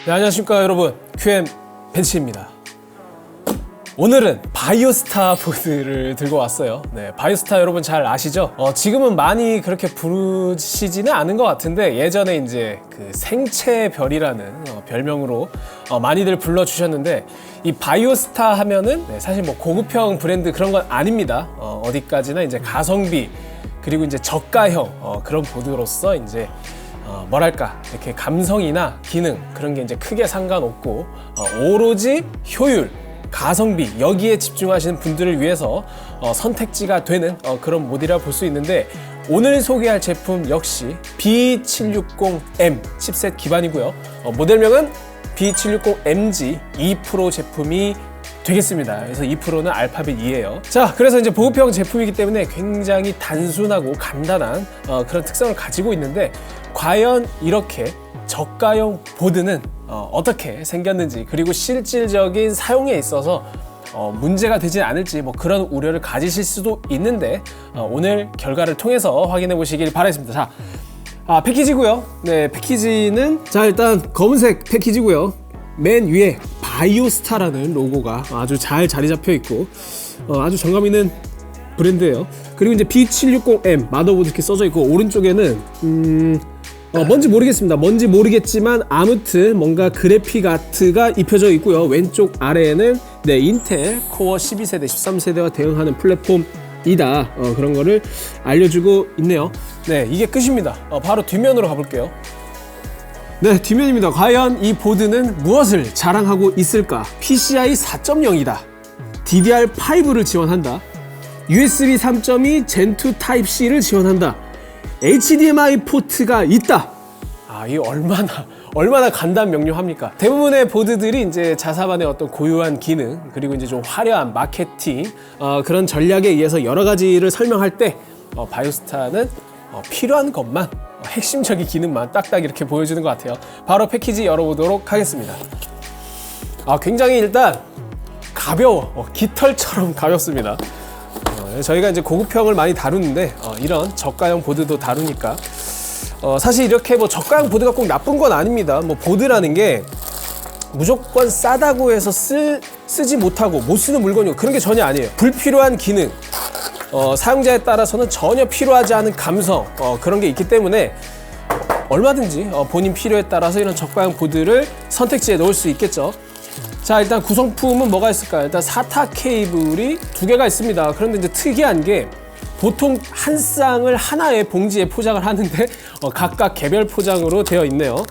네, 안녕하십니까 여러분, QM 벤치입니다. 오늘은 바이오스타 보드를 들고 왔어요. 네, 바이오스타 여러분 잘 아시죠? 지금은 많이 그렇게 부르시지는 않은 것 같은데 예전에 이제 그 생체별이라는 별명으로 많이들 불러주셨는데, 이 바이오스타 하면은 사실 뭐 고급형 브랜드 그런 건 아닙니다. 어디까지나 이제 가성비 그리고 이제 저가형 그런 보드로서 이제 뭐랄까 이렇게 감성이나 기능 그런 게 이제 크게 상관없고 오로지 효율, 가성비 여기에 집중하시는 분들을 위해서 선택지가 되는 그런 모델이라 볼 수 있는데, 오늘 소개할 제품 역시 B760M 칩셋 기반이고요. 모델명은 B760MG 2 프로 제품이 되겠습니다. 그래서 2 프로는 알파벳 2예요. 자, 그래서 이제 보급형 제품이기 때문에 굉장히 단순하고 간단한 그런 특성을 가지고 있는데, 과연 이렇게 저가형 보드는 어떻게 생겼는지, 그리고 실질적인 사용에 있어서 문제가 되지 않을지 뭐 그런 우려를 가지실 수도 있는데, 오늘 결과를 통해서 확인해 보시길 바라겠습니다. 자, 패키지고요. 네, 패키지는 자 일단 검은색 패키지고요. 맨 위에 바이오스타라는 로고가 아주 잘 자리 잡혀 있고 아주 정감 있는 브랜드예요. 그리고 이제 B760M 마더보드 이렇게 써져 있고, 오른쪽에는 뭔지 모르겠습니다. 뭔지 모르겠지만 아무튼 뭔가 그래픽 아트가 입혀져 있고요. 왼쪽 아래에는 인텔 코어 12세대, 13세대와 대응하는 플랫폼이다. 그런 거를 알려주고 있네요. 네, 이게 끝입니다. 바로 뒷면으로 가볼게요. 네, 뒷면입니다. 과연 이 보드는 무엇을 자랑하고 있을까? PCI 4.0이다. DDR5를 지원한다. USB 3.2 Gen2 Type-C를 지원한다. HDMI 포트가 있다. 이 얼마나 간단 명료합니까? 대부분의 보드들이 이제 자사반의 어떤 고유한 기능, 그리고 이제 좀 화려한 마케팅 그런 전략에 의해서 여러 가지를 설명할 때 바이오스타는 필요한 것만, 핵심적인 기능만 딱딱 이렇게 보여주는 것 같아요. 바로 패키지 열어보도록 하겠습니다. 굉장히 일단 가벼워, 깃털처럼 가볍습니다. 저희가 이제 고급형을 많이 다루는데 이런 저가형 보드도 다루니까 사실 이렇게 뭐 저가형 보드가 꼭 나쁜 건 아닙니다. 뭐 보드라는 게 무조건 싸다고 해서 쓰지 못하고 못 쓰는 물건이고 그런 게 전혀 아니에요. 불필요한 기능, 사용자에 따라서는 전혀 필요하지 않은 감성 그런 게 있기 때문에 얼마든지 본인 필요에 따라서 이런 저가형 보드를 선택지에 넣을 수 있겠죠. 자, 일단 구성품은 뭐가 있을까요? 일단 SATA 케이블이 2개가 있습니다. 그런데 이제 특이한 게 보통 한 쌍을 하나의 봉지에 포장을 하는데 각각 개별 포장으로 되어 있네요.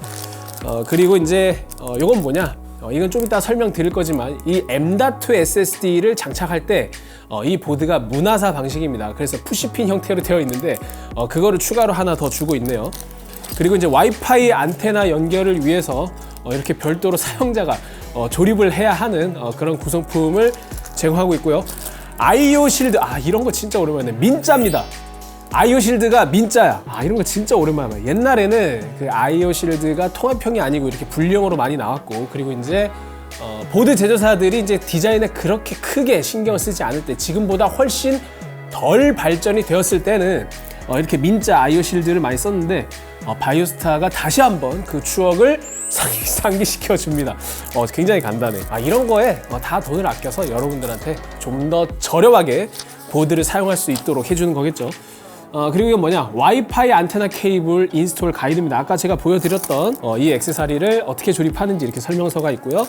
그리고 이제 이건 뭐냐? 이건 좀 이따 설명드릴 거지만 이 M.2 SSD를 장착할 때 이 보드가 문화사 방식입니다. 그래서 푸시핀 형태로 되어 있는데 그거를 추가로 하나 더 주고 있네요. 그리고 이제 와이파이 안테나 연결을 위해서 이렇게 별도로 사용자가 조립을 해야 하는 그런 구성품을 제공하고 있고요. 아이오 실드, 이런 거 진짜 오랜만이네. 민짜입니다. 아이오 실드가 민짜야. 이런 거 진짜 오랜만이야. 옛날에는 그 아이오 실드가 통합형이 아니고 이렇게 분리형으로 많이 나왔고, 그리고 이제 보드 제조사들이 이제 디자인에 그렇게 크게 신경을 쓰지 않을 때, 지금보다 훨씬 덜 발전이 되었을 때는 이렇게 민짜 아이오 실드를 많이 썼는데, 바이오스타가 다시 한번 그 추억을 상기시켜 줍니다. 굉장히 간단해. 이런 거에 다 돈을 아껴서 여러분들한테 좀 더 저렴하게 보드를 사용할 수 있도록 해주는 거겠죠. 그리고 이건 뭐냐? 와이파이 안테나 케이블 인스톨 가이드입니다. 아까 제가 보여드렸던 이 액세서리를 어떻게 조립하는지 이렇게 설명서가 있고요.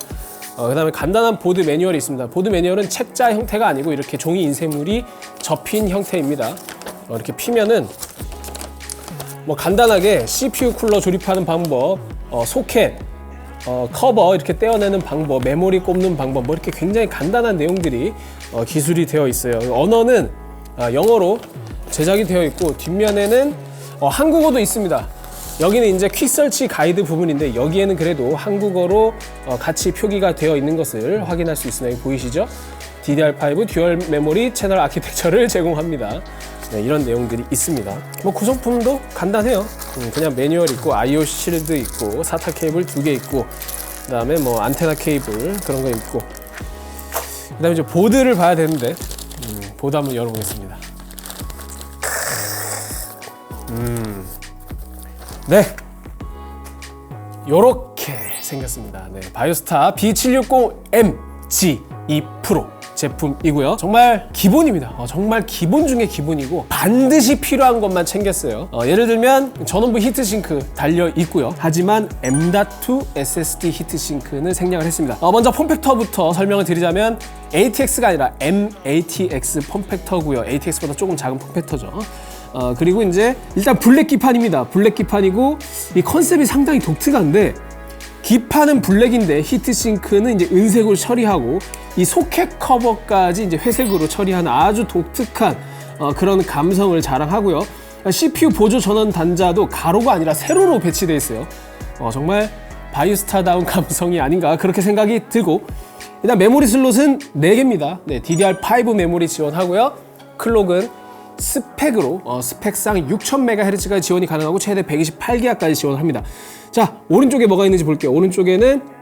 그 다음에 간단한 보드 매뉴얼이 있습니다. 보드 매뉴얼은 책자 형태가 아니고 이렇게 종이 인쇄물이 접힌 형태입니다. 이렇게 피면은 뭐 간단하게 CPU 쿨러 조립하는 방법, 소켓, 커버 이렇게 떼어내는 방법, 메모리 꼽는 방법, 뭐 이렇게 굉장히 간단한 내용들이 기술이 되어 있어요. 언어는 영어로 제작이 되어 있고, 뒷면에는 한국어도 있습니다. 여기는 이제 퀵서치 가이드 부분인데 여기에는 그래도 한국어로 같이 표기가 되어 있는 것을 확인할 수 있습니다. 여기 보이시죠? DDR5 듀얼 메모리 채널 아키텍처를 제공합니다. 네, 이런 내용들이 있습니다. 뭐 구성품도 간단해요. 그냥 매뉴얼 있고, 아이오 실드 있고, SATA 케이블 2개 있고, 그 다음에 뭐 안테나 케이블 그런 거 있고, 그 다음에 이제 보드를 봐야 되는데 보드 한번 열어보겠습니다. 네, 요렇게 생겼습니다. 네, 바이오스타 B760MG2 프로 제품이고요. 정말 기본입니다. 정말 기본 중에 기본이고 반드시 필요한 것만 챙겼어요. 예를 들면 전원부 히트싱크 달려 있고요. 하지만 M.2 SSD 히트싱크는 생략을 했습니다. 먼저 폼팩터부터 설명을 드리자면 ATX가 아니라 M-ATX 폼팩터고요. ATX보다 조금 작은 폼팩터죠. 그리고 이제 일단 블랙 기판입니다. 블랙 기판이고 이 컨셉이 상당히 독특한데 기판은 블랙인데 히트싱크는 이제 은색으로 처리하고 이 소켓 커버까지 이제 회색으로 처리하는 아주 독특한 그런 감성을 자랑하고요. CPU 보조 전원 단자도 가로가 아니라 세로로 배치되어 있어요. 정말 바이오스타다운 감성이 아닌가 그렇게 생각이 들고, 일단 메모리 슬롯은 4개입니다. 네, DDR5 메모리 지원하고요. 클록은 스펙으로 스펙상 6000MHz까지 지원이 가능하고 최대 128기가까지 지원합니다. 자, 오른쪽에 뭐가 있는지 볼게요. 오른쪽에는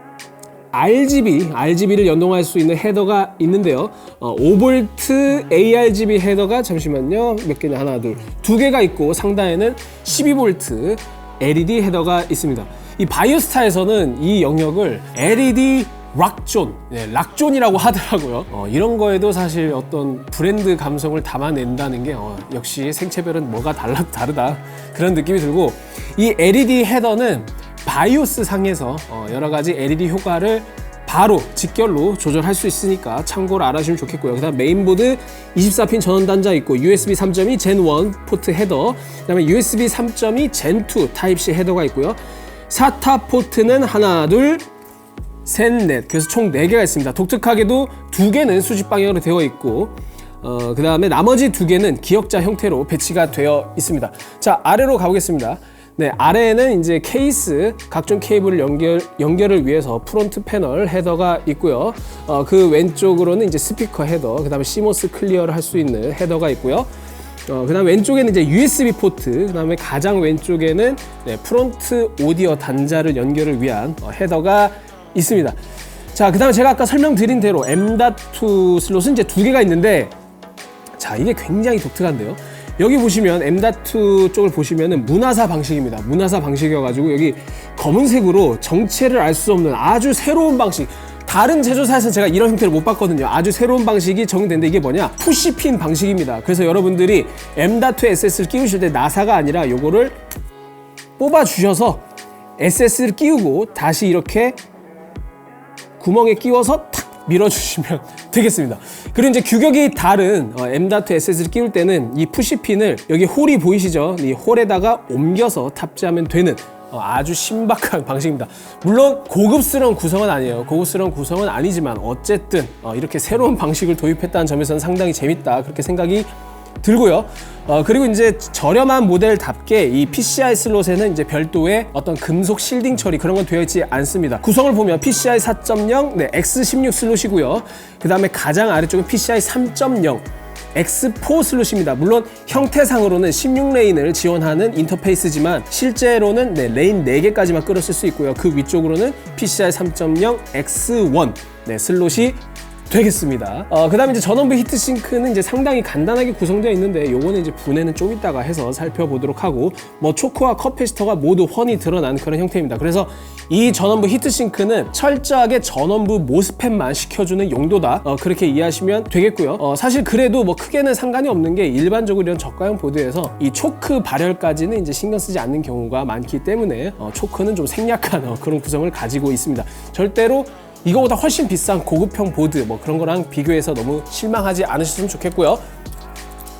RGB를 연동할 수 있는 헤더가 있는데요. 5V ARGB 헤더가 잠시만요. 몇 개냐? 하나, 둘, 2개가 있고 상단에는 12V LED 헤더가 있습니다. 이 바이오스타에서는 이 영역을 LED 락존, 락존이라고 하더라고요. 이런 거에도 사실 어떤 브랜드 감성을 담아낸다는 게 역시 생체별은 뭐가 다르다 그런 느낌이 들고, 이 LED 헤더는 바이오스 상에서 여러 가지 LED 효과를 바로 직결로 조절할 수 있으니까 참고로 알아주시면 좋겠고요. 그 다음 메인보드 24핀 전원 단자 있고 USB 3.2 Gen1 포트 헤더, 그 다음에 USB 3.2 Gen2 타입C 헤더가 있고요. SATA 포트는 하나, 둘, 셋, 넷, 그래서 총 4개가 있습니다. 독특하게도 2개는 수직 방향으로 되어 있고 그 다음에 나머지 2개는 기역자 형태로 배치가 되어 있습니다. 자, 아래로 가보겠습니다. 네, 아래에는 이제 케이스, 각종 케이블을 연결을 위해서 프론트 패널 헤더가 있고요. 그 왼쪽으로는 이제 스피커 헤더, 그 다음에 CMOS 클리어를 할 수 있는 헤더가 있고요. 그 다음 왼쪽에는 이제 USB 포트, 그 다음에 가장 왼쪽에는 프론트 오디오 단자를 연결을 위한 헤더가 있습니다. 자, 그 다음에 제가 아까 설명드린 대로 M.2 슬롯은 이제 2개가 있는데, 자, 이게 굉장히 독특한데요. 여기 보시면 M.2 쪽을 보시면은 문화사 방식입니다. 문화사 방식이어가지고 여기 검은색으로 정체를 알 수 없는 아주 새로운 방식. 다른 제조사에서 제가 이런 형태를 못 봤거든요. 아주 새로운 방식이 적용되는데 이게 뭐냐? 푸시핀 방식입니다. 그래서 여러분들이 M.2 SS를 끼우실 때 나사가 아니라 요거를 뽑아 주셔서 SS를 끼우고 다시 이렇게 구멍에 끼워서 탁 밀어주시면 되겠습니다. 그리고 이제 규격이 다른 M.2 SS를 끼울 때는 이 푸시핀을 여기 홀이 보이시죠? 이 홀에다가 옮겨서 탑재하면 되는 아주 신박한 방식입니다. 물론 고급스러운 구성은 아니에요. 고급스러운 구성은 아니지만 어쨌든 이렇게 새로운 방식을 도입했다는 점에서는 상당히 재밌다 그렇게 생각이 들고요. 그리고 이제 저렴한 모델답게 이 PCI 슬롯에는 이제 별도의 어떤 금속 실딩 처리 그런 건 되어 있지 않습니다. 구성을 보면 PCI 4.0 X16 슬롯이고요. 그 다음에 가장 아래쪽은 PCI 3.0 X4 슬롯입니다. 물론 형태상으로는 16레인을 지원하는 인터페이스지만 실제로는 레인 4개까지만 끌었을 수 있고요. 그 위쪽으로는 PCI 3.0 X1 슬롯이 되겠습니다. 그 다음에 이제 전원부 히트싱크는 이제 상당히 간단하게 구성되어 있는데 요거는 이제 분해는 좀 이따가 해서 살펴보도록 하고, 뭐 초크와 커패시터가 모두 훤히 드러난 그런 형태입니다. 그래서 이 전원부 히트싱크는 철저하게 전원부 모스펫만 시켜주는 용도다 그렇게 이해하시면 되겠고요. 사실 그래도 뭐 크게는 상관이 없는 게 일반적으로 이런 저가형 보드에서 이 초크 발열까지는 이제 신경 쓰지 않는 경우가 많기 때문에 초크는 좀 생략한 그런 구성을 가지고 있습니다. 절대로 이거보다 훨씬 비싼 고급형 보드 뭐 그런 거랑 비교해서 너무 실망하지 않으셨으면 좋겠고요.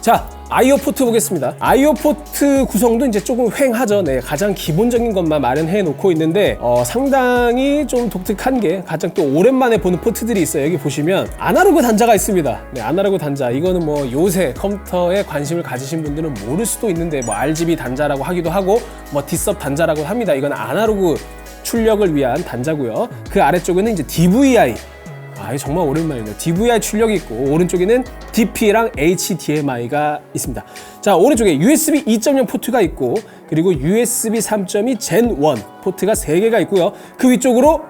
자, IO 포트 보겠습니다. IO 포트 구성도 이제 조금 휑하죠. 네, 가장 기본적인 것만 마련해 놓고 있는데 상당히 좀 독특한 게 가장 또 오랜만에 보는 포트들이 있어요. 여기 보시면 아날로그 단자가 있습니다. 네, 아날로그 단자. 이거는 뭐 요새 컴퓨터에 관심을 가지신 분들은 모를 수도 있는데 뭐 RGB 단자라고 하기도 하고 뭐 D섭 단자라고 합니다. 이건 아날로그 출력을 위한 단자고요. 그 아래쪽에는 이제 DVI. 이거 정말 오랜만이네요. DVI 출력이 있고 오른쪽에는 DP랑 HDMI가 있습니다. 자, 오른쪽에 USB 2.0 포트가 있고 그리고 USB 3.2 Gen1 포트가 3개가 있고요. 그 위쪽으로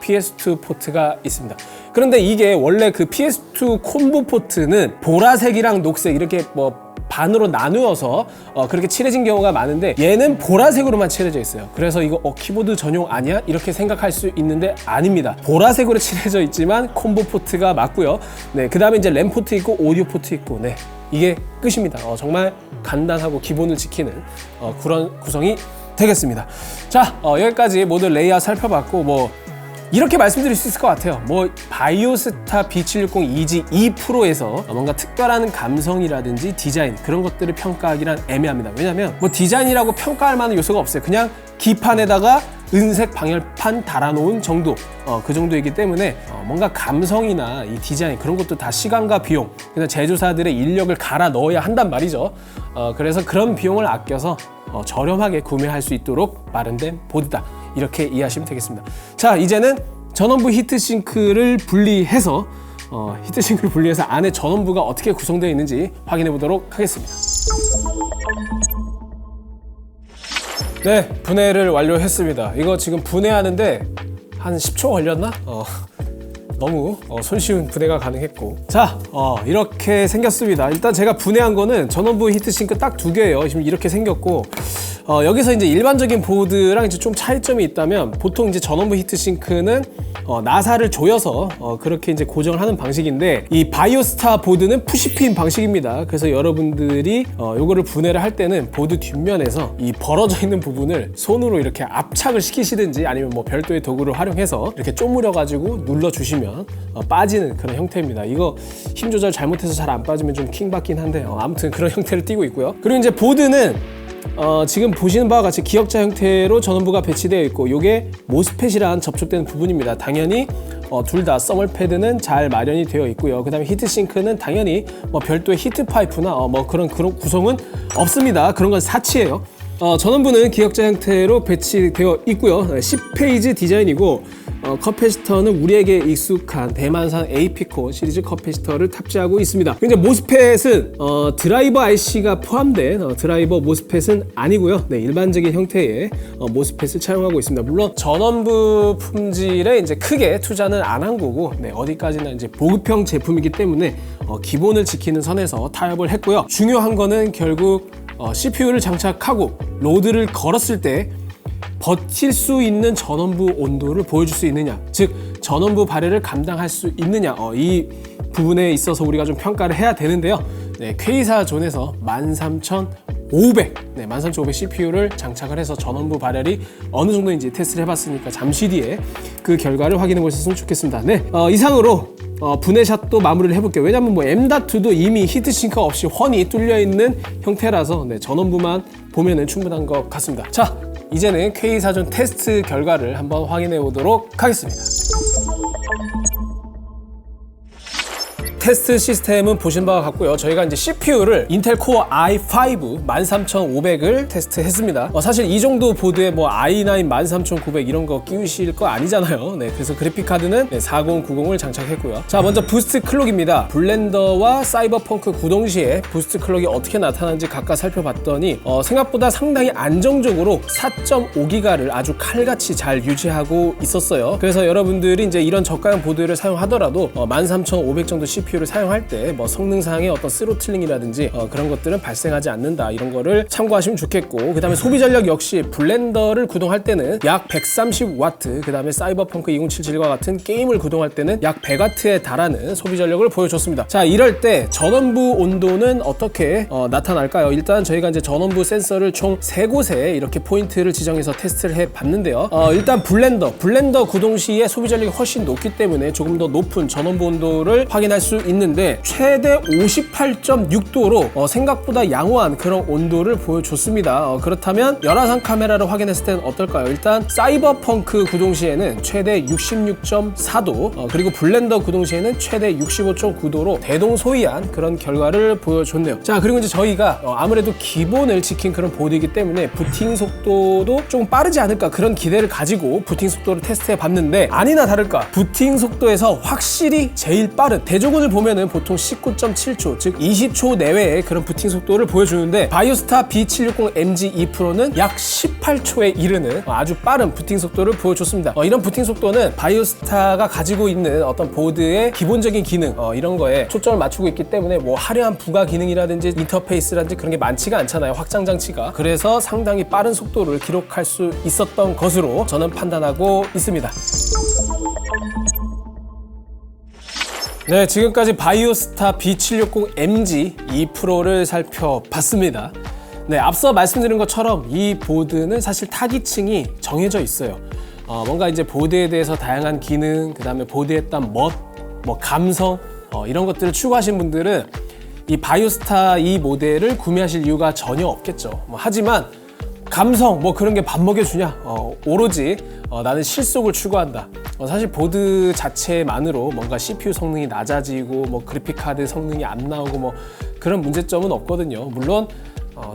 PS2 포트가 있습니다. 그런데 이게 원래 그 PS2 콤보 포트는 보라색이랑 녹색 이렇게 뭐 반으로 나누어서 그렇게 칠해진 경우가 많은데 얘는 보라색으로만 칠해져 있어요. 그래서 이거 키보드 전용 아니야? 이렇게 생각할 수 있는데 아닙니다. 보라색으로 칠해져 있지만 콤보 포트가 맞고요. 네, 그 다음에 이제 램 포트 있고 오디오 포트 있고, 네, 이게 끝입니다. 정말 간단하고 기본을 지키는 그런 구성이 되겠습니다. 자, 여기까지 모든 레이아웃 살펴봤고, 뭐 이렇게 말씀드릴 수 있을 것 같아요. 뭐 바이오스타 B760 EG 2 프로에서 뭔가 특별한 감성이라든지 디자인 그런 것들을 평가하기란 애매합니다. 왜냐면 뭐 디자인이라고 평가할 만한 요소가 없어요. 그냥 기판에다가 은색 방열판 달아놓은 정도, 그 정도이기 때문에 뭔가 감성이나 이 디자인 그런 것도 다 시간과 비용, 그냥 제조사들의 인력을 갈아 넣어야 한단 말이죠. 그래서 그런 비용을 아껴서 저렴하게 구매할 수 있도록 마련된 보드다, 이렇게 이해하시면 되겠습니다. 자, 이제는 전원부 히트싱크를 분리해서 안에 전원부가 어떻게 구성되어 있는지 확인해 보도록 하겠습니다. 네, 분해를 완료했습니다. 이거 지금 분해하는데 한 10초 걸렸나? 너무 손쉬운 분해가 가능했고, 자, 이렇게 생겼습니다. 일단 제가 분해한 거는 전원부 히트싱크 딱 2개예요. 지금 이렇게 생겼고, 여기서 이제 일반적인 보드랑 이제 좀 차이점이 있다면, 보통 이제 전원부 히트싱크는 나사를 조여서 그렇게 이제 고정을 하는 방식인데, 이 바이오스타 보드는 푸시핀 방식입니다. 그래서 여러분들이 요거를 분해를 할 때는 보드 뒷면에서 이 벌어져 있는 부분을 손으로 이렇게 압착을 시키시든지, 아니면 뭐 별도의 도구를 활용해서 이렇게 쪼무려 가지고 눌러 주시면 빠지는 그런 형태입니다. 이거 힘 조절 잘못해서 잘 안 빠지면 좀 킹 받긴 한데, 아무튼 그런 형태를 띠고 있고요. 그리고 이제 보드는 지금 보시는 바와 같이 기역자 형태로 전원부가 배치되어 있고, 요게 모스펫이랑 접촉되는 부분입니다. 당연히 둘 다 서멀 패드는 잘 마련이 되어 있고요. 그 다음에 히트싱크는 당연히 뭐 별도의 히트 파이프나 뭐 그런 구성은 없습니다. 그런 건 사치예요. 전원부는 기역자 형태로 배치되어 있고요. 10페이지 디자인이고, 커패시터는 우리에게 익숙한 대만산 APCO 시리즈 커패시터를 탑재하고 있습니다. 이제 모스펫은 드라이버 IC가 포함된 드라이버 모스펫은 아니고요. 네, 일반적인 형태의 모스펫을 차용하고 있습니다. 물론 전원부 품질에 이제 크게 투자는 안 한 거고, 네, 어디까지나 이제 보급형 제품이기 때문에 기본을 지키는 선에서 타협을 했고요. 중요한 거는 결국 CPU를 장착하고 로드를 걸었을 때 버틸 수 있는 전원부 온도를 보여줄 수 있느냐, 즉 전원부 발열을 감당할 수 있느냐, 이 부분에 있어서 우리가 좀 평가를 해야 되는데요. 네, K사 존에서 13500, 네, 13500 CPU를 장착을 해서 전원부 발열이 어느 정도인지 테스트를 해봤으니까 잠시 뒤에 그 결과를 확인해 보셨으면 좋겠습니다. 네, 이상으로 분해샷도 마무리를 해볼게요. 왜냐면 뭐 M.2도 이미 히트싱크가 없이 훤히 뚫려 있는 형태라서, 네, 전원부만 보면은 충분한 것 같습니다. 자, 이제는 K사전 테스트 결과를 한번 확인해 보도록 하겠습니다. 테스트 시스템은 보신 바와 같고요. 저희가 이제 CPU를 인텔 코어 i5 13500을 테스트했습니다. 사실 이 정도 보드에 뭐 i9 13900 이런 거 끼우실 거 아니잖아요. 네, 그래서 그래픽 카드는 4090을 장착했고요. 자, 먼저 부스트 클록입니다. 블렌더와 사이버펑크 구동 시에 부스트 클록이 어떻게 나타나는지 각각 살펴봤더니 생각보다 상당히 안정적으로 4.5기가를 아주 칼같이 잘 유지하고 있었어요. 그래서 여러분들이 이제 이런 저가형 보드를 사용하더라도 13500 정도 CPU를 사용할 때 뭐 성능상의 어떤 스로틀링이라든지 그런 것들은 발생하지 않는다, 이런 거를 참고하시면 좋겠고, 그 다음에 소비 전력 역시 블렌더를 구동할 때는 약 130W, 그 다음에 사이버펑크 2077과 같은 게임을 구동할 때는 약 100W에 달하는 소비 전력을 보여줬습니다. 자, 이럴 때 전원부 온도는 어떻게 나타날까요? 일단 저희가 이제 전원부 센서를 총 3곳에 이렇게 포인트를 지정해서 테스트를 해봤는데요. 일단 블렌더 구동 시에 소비 전력이 훨씬 높기 때문에 조금 더 높은 전원부 온도를 확인할 수 있는데, 최대 58.6도로 생각보다 양호한 그런 온도를 보여줬습니다. 그렇다면 열화상 카메라로 확인했을 때는 어떨까요? 일단 사이버펑크 구동 시에는 최대 66.4도, 그리고 블렌더 구동 시에는 최대 65.9도로 대동소이한 그런 결과를 보여줬네요. 자, 그리고 이제 저희가 아무래도 기본을 지킨 그런 보드이기 때문에 부팅 속도도 좀 빠르지 않을까, 그런 기대를 가지고 부팅 속도를 테스트해 봤는데, 아니나 다를까 부팅 속도에서 확실히 제일 빠른, 대조군을 보면은 보통 19.7초, 즉 20초 내외의 그런 부팅 속도를 보여주는데 바이오스타 B760MG2 Pro는 약 18초에 이르는 아주 빠른 부팅 속도를 보여줬습니다. 이런 부팅 속도는 바이오스타가 가지고 있는 어떤 보드의 기본적인 기능 이런 거에 초점을 맞추고 있기 때문에 뭐 화려한 부가 기능이라든지 인터페이스라든지 그런 게 많지가 않잖아요. 확장 장치가. 그래서 상당히 빠른 속도를 기록할 수 있었던 것으로 저는 판단하고 있습니다. 네, 지금까지 바이오스타 B760MG2 Pro를 살펴봤습니다. 네, 앞서 말씀드린 것처럼 이 보드는 사실 타깃층이 정해져 있어요. 뭔가 이제 보드에 대해서 다양한 기능, 그 다음에 보드에 딴 멋, 뭐 감성 이런 것들을 추구하신 분들은 이 바이오스타 이 모델을 구매하실 이유가 전혀 없겠죠. 하지만 감성 뭐 그런 게 밥 먹여주냐? 오로지 나는 실속을 추구한다. 사실 보드 자체만으로 뭔가 CPU 성능이 낮아지고 뭐 그래픽 카드 성능이 안 나오고 뭐 그런 문제점은 없거든요. 물론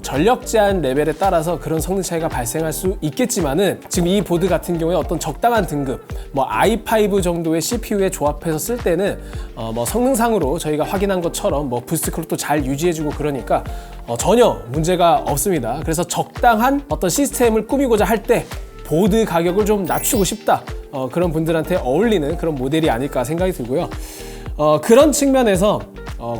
전력 제한 레벨에 따라서 그런 성능 차이가 발생할 수 있겠지만은 지금 이 보드 같은 경우에 어떤 적당한 등급 뭐 i5 정도의 CPU에 조합해서 쓸 때는 뭐 성능상으로 저희가 확인한 것처럼 뭐 부스트 클럭도 잘 유지해주고 그러니까 전혀 문제가 없습니다. 그래서 적당한 어떤 시스템을 꾸미고자 할 때 보드 가격을 좀 낮추고 싶다 그런 분들한테 어울리는 그런 모델이 아닐까 생각이 들고요. 그런 측면에서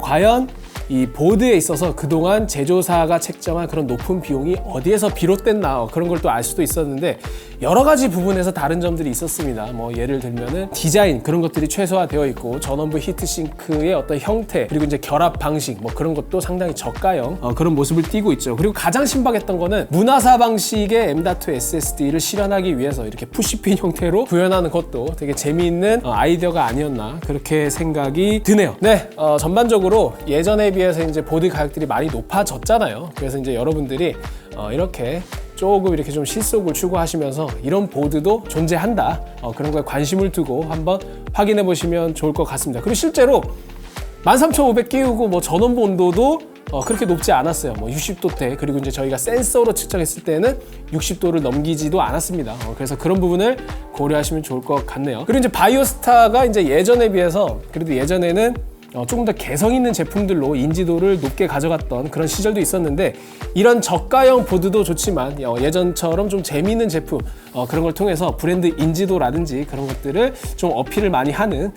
과연 이 보드에 있어서 그동안 제조사가 책정한 그런 높은 비용이 어디에서 비롯됐나 그런 걸 또 알 수도 있었는데 여러 가지 부분에서 다른 점들이 있었습니다. 뭐 예를 들면은 디자인 그런 것들이 최소화되어 있고 전원부 히트싱크의 어떤 형태 그리고 이제 결합 방식 뭐 그런 것도 상당히 저가형 그런 모습을 띠고 있죠. 그리고 가장 신박했던 거는 문화사 방식의 M.2 SSD를 실현하기 위해서 이렇게 푸시핀 형태로 구현하는 것도 되게 재미있는 아이디어가 아니었나 그렇게 생각이 드네요. 네, 전반적으로 예전에 비해서 이제 보드 가격들이 많이 높아졌잖아요. 그래서 이제 여러분들이 이렇게 조금 이렇게 좀 실속을 추구하시면서 이런 보드도 존재한다. 그런 거에 관심을 두고 한번 확인해 보시면 좋을 것 같습니다. 그리고 실제로 13500 끼우고 뭐 전원부 온도도 그렇게 높지 않았어요. 뭐 60도대 그리고 이제 저희가 센서로 측정했을 때는 60도를 넘기지도 않았습니다. 그래서 그런 부분을 고려하시면 좋을 것 같네요. 그리고 이제 바이오스타가 이제 예전에 비해서 그래도 예전에는 조금 더 개성 있는 제품들로 인지도를 높게 가져갔던 그런 시절도 있었는데 이런 저가형 보드도 좋지만 예전처럼 좀 재미있는 제품 그런 걸 통해서 브랜드 인지도라든지 그런 것들을 좀 어필을 많이 하는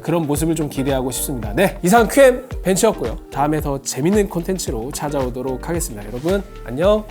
그런 모습을 좀 기대하고 싶습니다. 네, 이상 QM 벤츠였고요. 다음에 더 재밌는 콘텐츠로 찾아오도록 하겠습니다. 여러분 안녕.